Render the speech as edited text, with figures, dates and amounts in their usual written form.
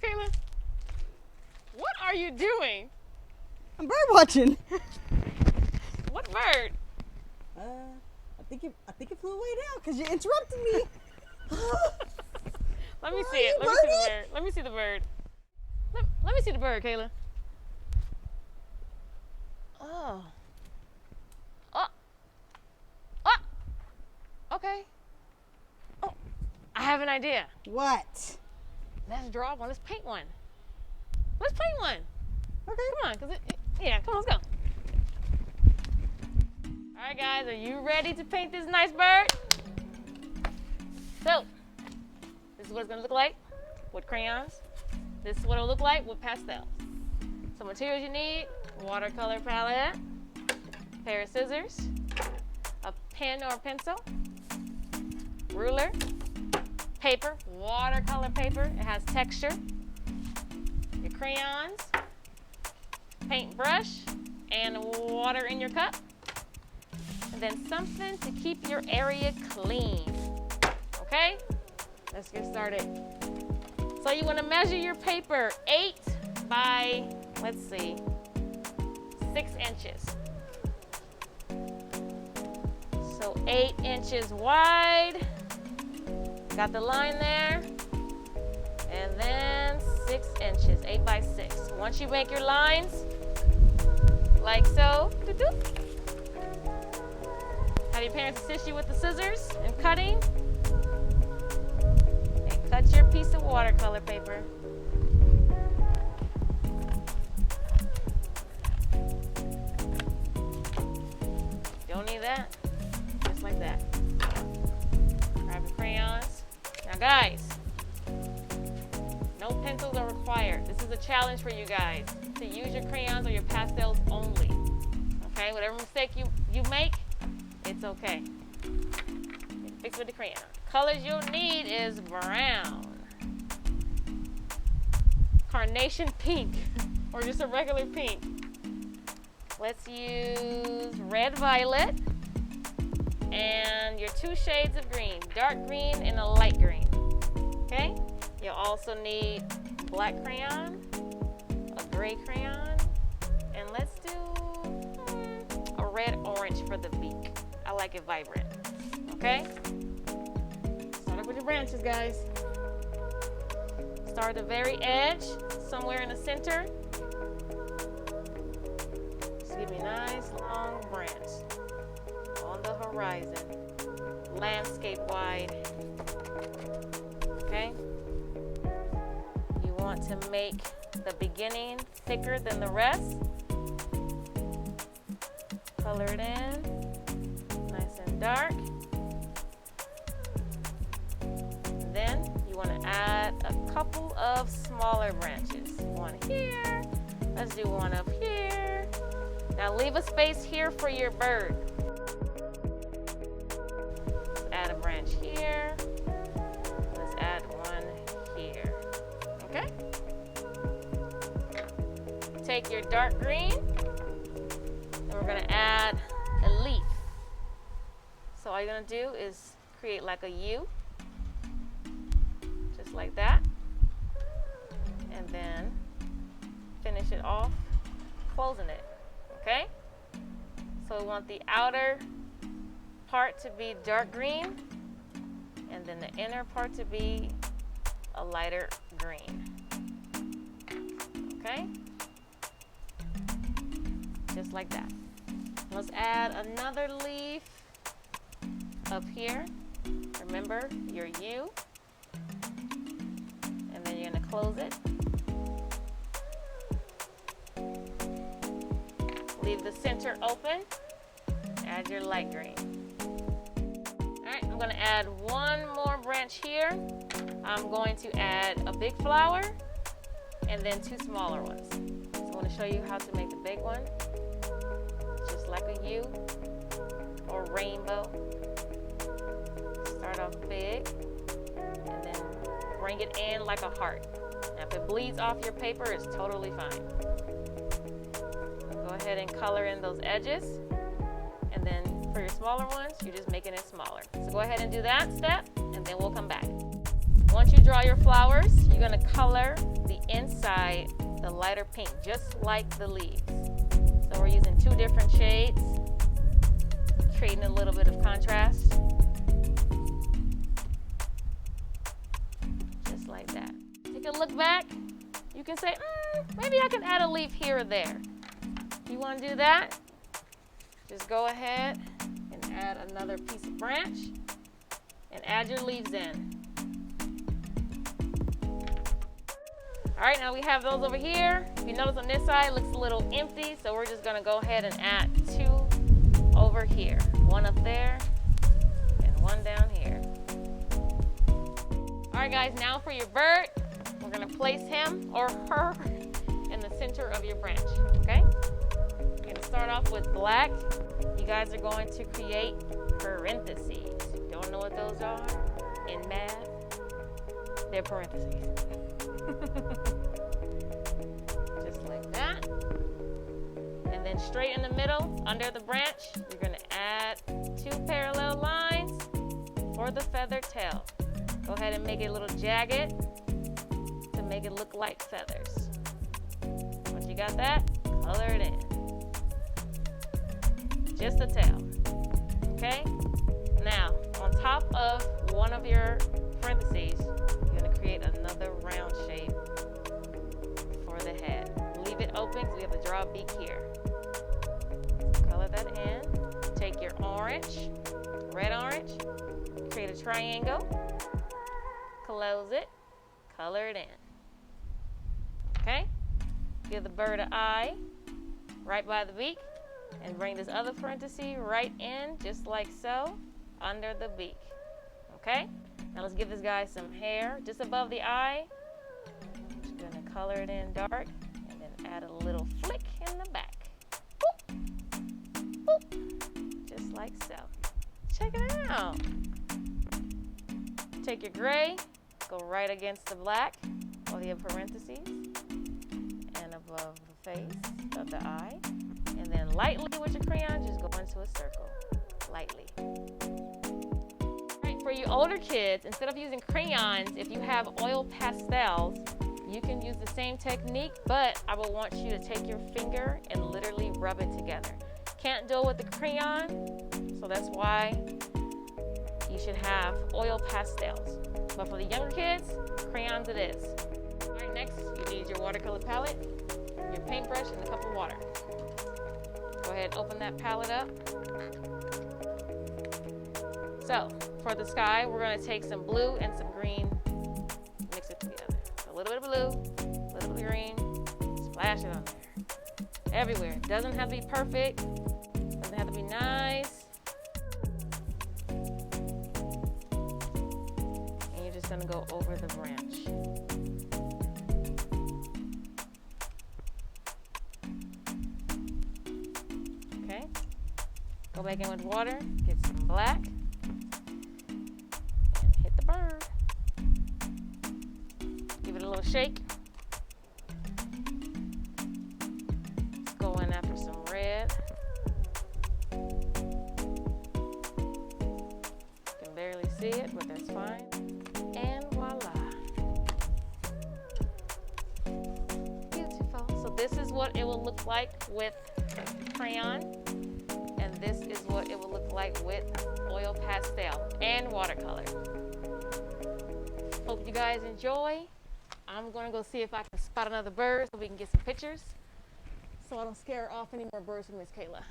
Kayla? What are you doing? I'm bird watching. What bird? I think it flew away now because you interrupted me. Let me see it. Let me see the bird. Let me see the bird. Let me see the bird, Kayla. Oh. Oh. Oh. Okay. Oh, I have an idea. What? Let's draw one. Let's paint one. Let's paint one. Okay. Come on, come on, let's go. All right, guys, are you ready to paint this nice bird? So, this is what it's gonna look like with crayons. This is what it'll look like with pastels. So materials you need: watercolor palette, pair of scissors, a pen or pencil, ruler, paper, watercolor paper. It has texture. Your crayons, paintbrush, and water in your cup. And then something to keep your area clean. Okay? Let's get started. So you want to measure your paper 8 by, let's see, 6 inches. So 8 inches wide. Got the line there. And then 6 inches, 8 by 6. Once you make your lines, like so, have your parents assist you with the scissors and cutting. And cut your piece of watercolor paper. Don't need that, just like that. Grab your crayons. Now guys, no pencils are required. This is a challenge for you guys to use your crayons or your pastels only. Okay, whatever mistake you make, it's okay. Fix with the crayon. Colors you'll need is brown, carnation pink, or just a regular pink. Let's use red violet and your 2 shades of green, dark green and a light green. Okay? You'll also need black crayon, a gray crayon, and let's do a red-orange for the beak. I like it vibrant. Okay? Start up with your branches, guys. Start at the very edge, somewhere in the center. Just give me a nice long branch on the horizon, landscape-wide. Okay? You want to make the beginning thicker than the rest. Color it in, nice and dark. Then you want to add a couple of smaller branches. One here, let's do one up here. Now leave a space here for your bird. Let's add a branch here. Let's add one here. Okay? Take your dark green, and we're gonna add a leaf. So all you're gonna do is create like a U, just like that, and then finish it off, closing it, okay? So we want the outer part to be dark green, and then the inner part to be a lighter green, okay? Just like that. Let's add another leaf up here. Remember your U, and then you're gonna close it. Leave the center open. Add your light green. All right, I'm gonna add one more branch here. I'm going to add a big flower and then 2 smaller ones. So I want to show you how to make the big one, just like a U or rainbow. Start off big and then bring it in like a heart. Now if it bleeds off your paper, it's totally fine. Go ahead and color in those edges, and then for your smaller ones, you're just making it smaller. So go ahead and do that step, and then we'll come back. Once you draw your flowers, you're gonna color the inside the lighter pink, just like the leaves. So we're using 2 different shades, creating a little bit of contrast. Just like that. Take a look back. You can say, maybe I can add a leaf here or there. If you want to do that, just go ahead and add another piece of branch and add your leaves in. All right, now we have those over here. If you notice on this side, it looks a little empty, so we're just gonna go ahead and add 2 over here. 1 up there and 1 down here. All right, guys, now for your bird, we're gonna place him or her in the center of your branch, okay? We're gonna start off with black. You guys are going to create parentheses. Don't know what those are? In math, they're parentheses. Just like that. And then straight in the middle, under the branch, you're gonna add 2 parallel lines for the feather tail. Go ahead and make it a little jagged to make it look like feathers. Once you got that, color it in. Just the tail, okay? Now, on top of one of your parentheses, you're gonna create another round shape for the head. Leave it open because we have to draw a beak here. Color that in. Take your orange, red orange, create a triangle, close it, color it in. Okay? Give the bird an eye right by the beak and bring this other parenthesis right in, just like so, under the beak. Okay? Now let's give this guy some hair just above the eye. Just gonna color it in dark and then add a little flick in the back. Boop. Boop. Just like so. Check it out. Take your gray, go right against the black or the parentheses and above the face of the eye. And then lightly with your crayon, just go into a circle, lightly. For you older kids, instead of using crayons, if you have oil pastels, you can use the same technique, but I will want you to take your finger and literally rub it together. Can't do it with the crayon, so that's why you should have oil pastels. But for the younger kids, crayons it is. All right, next you need your watercolor palette, your paintbrush, and a cup of water. Go ahead and open that palette up. So, for the sky, we're going to take some blue and some green, mix it together. So a little bit of blue, a little bit of green, splash it on there. Everywhere. It doesn't have to be perfect, doesn't have to be nice. And you're just going to go over the branch. Okay? Go back in with water, get some black. Bird. Give it a little shake. Let's go in after some red. You can barely see it, but that's fine. And voila. Beautiful. So this is what it will look like with crayon. And this is what it will look like with oil pastel and watercolor. Hope you guys enjoy. I'm gonna go see if I can spot another bird so we can get some pictures, so I don't scare off any more birds from Miss Kayla.